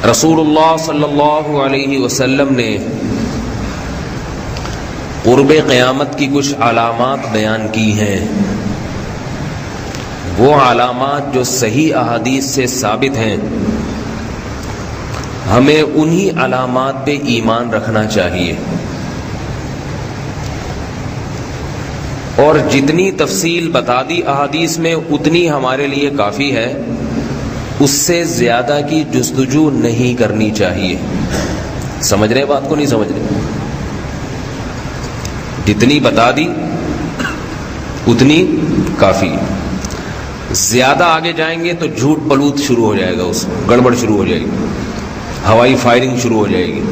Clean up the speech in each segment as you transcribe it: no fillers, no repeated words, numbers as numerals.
رسول اللہ صلی اللہ علیہ وسلم نے قرب قیامت کی کچھ علامات بیان کی ہیں. وہ علامات جو صحیح احادیث سے ثابت ہیں، ہمیں انہی علامات پہ ایمان رکھنا چاہیے، اور جتنی تفصیل بتا دی احادیث میں اتنی ہمارے لیے کافی ہے. اس سے زیادہ کی جستجو نہیں کرنی چاہیے. سمجھ رہے بات کو؟ نہیں سمجھ رہے؟ جتنی بتا دی اتنی کافی. زیادہ آگے جائیں گے تو جھوٹ پلوت شروع ہو جائے گا، اس گڑبڑ شروع ہو جائے گی، ہوائی فائرنگ شروع ہو جائے گی.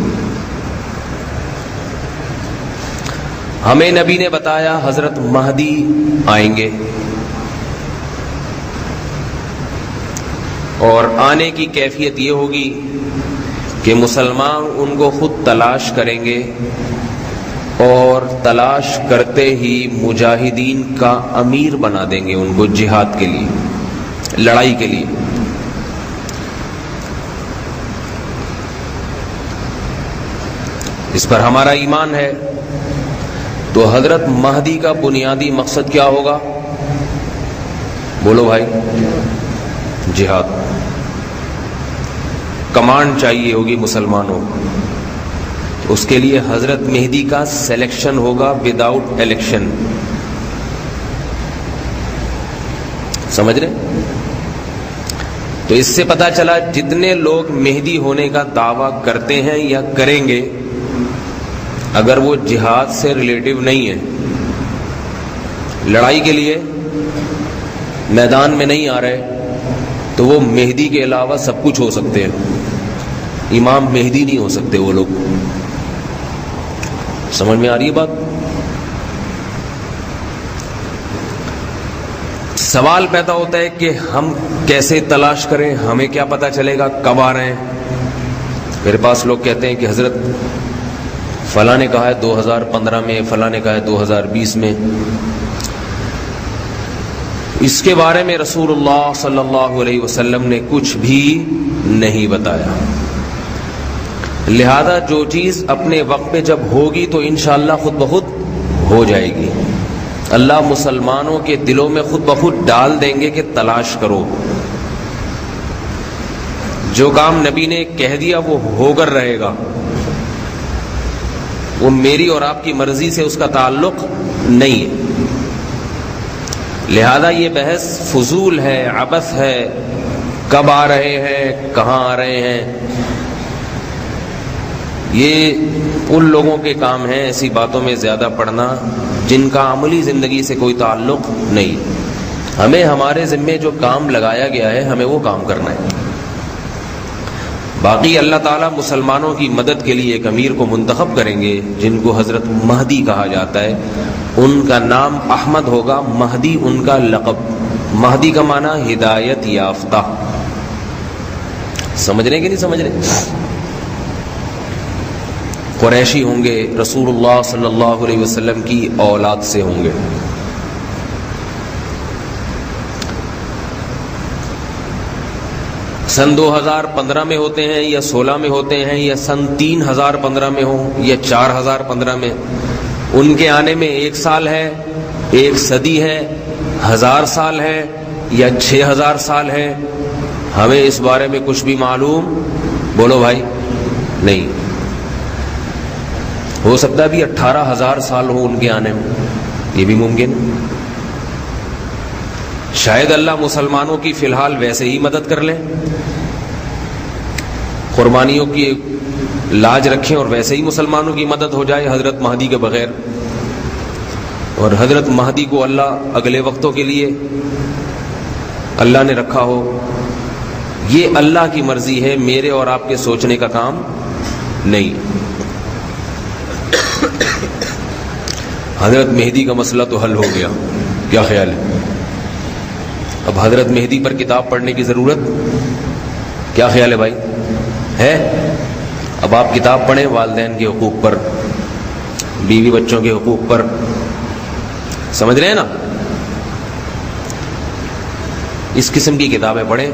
ہمیں نبی نے بتایا حضرت مہدی آئیں گے، اور آنے کی کیفیت یہ ہوگی کہ مسلمان ان کو خود تلاش کریں گے، اور تلاش کرتے ہی مجاہدین کا امیر بنا دیں گے ان کو، جہاد کے لیے، لڑائی کے لیے. اس پر ہمارا ایمان ہے. تو حضرت مہدی کا بنیادی مقصد کیا ہوگا؟ بولو بھائی. جہاد. کمانڈ چاہیے ہوگی مسلمانوں کو. اس کے لیے حضرت مہدی کا سلیکشن ہوگا وداؤٹ الیکشن. سمجھ رہے؟ تو اس سے پتا چلا جتنے لوگ مہدی ہونے کا دعویٰ کرتے ہیں یا کریں گے، اگر وہ جہاد سے ریلیٹو نہیں ہے، لڑائی کے لیے میدان میں نہیں آ رہے، تو وہ مہدی کے علاوہ سب کچھ ہو سکتے ہیں، امام مہدی نہیں ہو سکتے وہ لوگ. سمجھ میں آ رہی ہے بات؟ سوال پیدا ہوتا ہے کہ ہم کیسے تلاش کریں، ہمیں کیا پتا چلے گا کب آ رہے ہیں؟ میرے پاس لوگ کہتے ہیں کہ حضرت فلاں نے کہا ہے 2015 میں، فلاں نے کہا ہے 2020 میں. اس کے بارے میں رسول اللہ صلی اللہ علیہ وسلم نے کچھ بھی نہیں بتایا. لہذا جو چیز اپنے وقت پہ جب ہوگی تو انشاءاللہ خود بخود ہو جائے گی. اللہ مسلمانوں کے دلوں میں خود بخود ڈال دیں گے کہ تلاش کرو. جو کام نبی نے کہہ دیا وہ ہو کر رہے گا، وہ میری اور آپ کی مرضی سے اس کا تعلق نہیں ہے. لہذا یہ بحث فضول ہے، عبث ہے. کب آ رہے ہیں، کہاں آ رہے ہیں، یہ ان لوگوں کے کام ہیں. ایسی باتوں میں زیادہ پڑھنا جن کا عملی زندگی سے کوئی تعلق نہیں. ہمیں ہمارے ذمے جو کام لگایا گیا ہے ہمیں وہ کام کرنا ہے. باقی اللہ تعالیٰ مسلمانوں کی مدد کے لیے ایک امیر کو منتخب کریں گے جن کو حضرت مہدی کہا جاتا ہے. ان کا نام احمد ہوگا، مہدی ان کا لقب. مہدی کا معنی ہدایت یافتہ. سمجھ رہے کہ نہیں سمجھ رہے؟ قریشی ہوں گے، رسول اللہ صلی اللہ علیہ وسلم کی اولاد سے ہوں گے. سن 2015 میں ہوتے ہیں یا 16 میں ہوتے ہیں یا سن 3015 میں ہوں یا 4015 میں، ان کے آنے میں 1 سال ہے، 1 صدی ہے، 1000 سال ہے یا 6000 سال ہے، ہمیں اس بارے میں کچھ بھی معلوم، بولو بھائی، نہیں. ہو سکتا ہے بھی 18000 سال ہو ان کے آنے میں، یہ بھی ممکن. شاید اللہ مسلمانوں کی فی الحال ویسے ہی مدد کر لیں، قربانیوں کی لاج رکھیں اور ویسے ہی مسلمانوں کی مدد ہو جائے حضرت مہدی کے بغیر. اور حضرت مہدی کو اللہ اگلے وقتوں کے لیے اللہ نے رکھا ہو. یہ اللہ کی مرضی ہے، میرے اور آپ کے سوچنے کا کام نہیں. حضرت مہدی کا مسئلہ تو حل ہو گیا، کیا خیال ہے؟ اب حضرت مہدی پر کتاب پڑھنے کی ضرورت، کیا خیال ہے بھائی؟ ہے؟ اب آپ کتاب پڑھیں والدین کے حقوق پر، بیوی بچوں کے حقوق پر. سمجھ رہے ہیں نا؟ اس قسم کی کتابیں پڑھیں.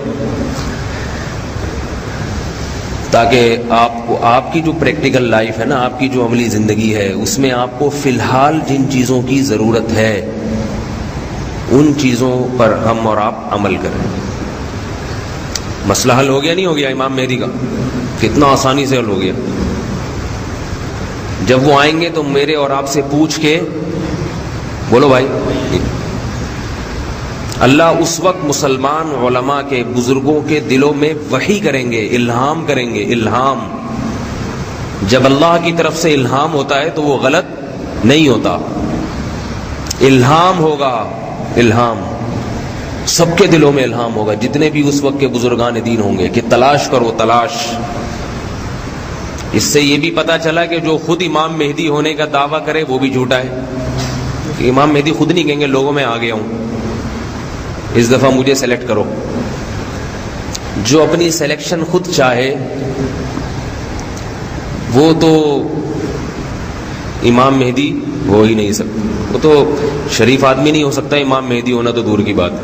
تاکہ آپ کی جو پریکٹیکل لائف ہے نا، آپ کی جو عملی زندگی ہے، اس میں آپ کو فی الحال جن چیزوں کی ضرورت ہے ان چیزوں پر ہم اور آپ عمل کریں۔ مسئلہ حل ہو گیا نہیں ہو گیا امام مہدی کا؟ کتنا آسانی سے حل ہو گیا۔ جب وہ آئیں گے تو میرے اور آپ سے پوچھ کے بولو بھائی، اللہ اس وقت مسلمان علماء کے، بزرگوں کے دلوں میں وحی کریں گے، الہام کریں گے۔ الہام، جب اللہ کی طرف سے الہام ہوتا ہے تو وہ غلط نہیں ہوتا۔ الہام ہوگا، الہام سب کے دلوں میں الہام ہوگا، جتنے بھی اس وقت کے بزرگان دین ہوں گے، کہ تلاش کرو، تلاش۔ اس سے یہ بھی پتا چلا کہ جو خود امام مہدی ہونے کا دعویٰ کرے وہ بھی جھوٹا ہے۔ کہ امام مہدی خود نہیں کہیں گے لوگوں میں آ گیا ہوں، اس دفعہ مجھے سلیکٹ کرو۔ جو اپنی سلیکشن خود چاہے وہ تو امام مہدی ہو ہی نہیں سکتا، وہ تو شریف آدمی نہیں ہو سکتا، امام مہدی ہونا تو دور کی بات ہے۔